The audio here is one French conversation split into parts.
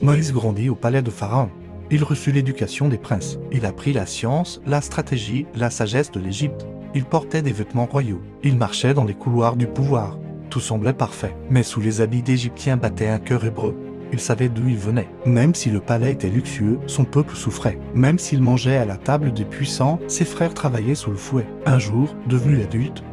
Moïse grandit au palais de Pharaon. Il reçut l'éducation des princes. Il apprit la science, la stratégie, la sagesse de l'Égypte. Il portait des vêtements royaux. Il marchait dans les couloirs du pouvoir. Tout semblait parfait. Mais sous les habits d'Égyptiens battait un cœur hébreu. Il savait d'où il venait. Même si le palais était luxueux, son peuple souffrait. Même s'il mangeait à la table des puissants, ses frères travaillaient sous le fouet. Un jour, devenu adulte,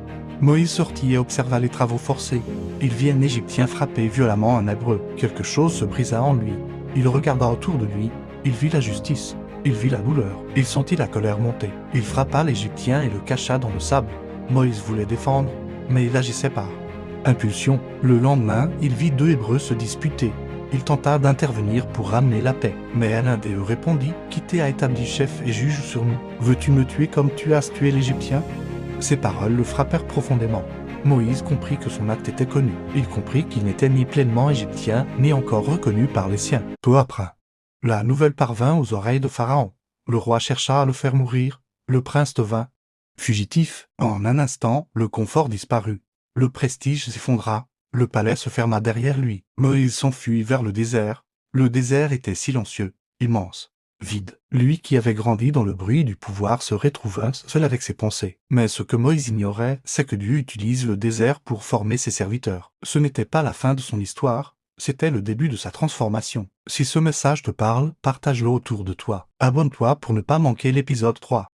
Moïse sortit et observa les travaux forcés. Il vit un Égyptien frapper violemment un Hébreu. Quelque chose se brisa en lui. Il regarda autour de lui. Il vit la justice. Il vit la douleur. Il sentit la colère monter. Il frappa l'Égyptien et le cacha dans le sable. Moïse voulait défendre, mais il agissait par impulsion. Le lendemain, il vit deux Hébreux se disputer. Il tenta d'intervenir pour ramener la paix. Mais l'un des eux répondit, « Qui t'a établi chef et juge sur nous? Veux-tu me tuer comme tu as tué l'Égyptien ?» Ces paroles le frappèrent profondément. Moïse comprit que son acte était connu. Il comprit qu'il n'était ni pleinement égyptien, ni encore reconnu par les siens. Peu après, la nouvelle parvint aux oreilles de Pharaon. Le roi chercha à le faire mourir. Le prince devint fugitif. En un instant, le confort disparut. Le prestige s'effondra. Le palais se ferma derrière lui. Moïse s'enfuit vers le désert. Le désert était silencieux, immense, vide. Lui qui avait grandi dans le bruit du pouvoir se retrouva seul avec ses pensées. Mais ce que Moïse ignorait, c'est que Dieu utilise le désert pour former ses serviteurs. Ce n'était pas la fin de son histoire, c'était le début de sa transformation. Si ce message te parle, partage-le autour de toi. Abonne-toi pour ne pas manquer l'épisode 3.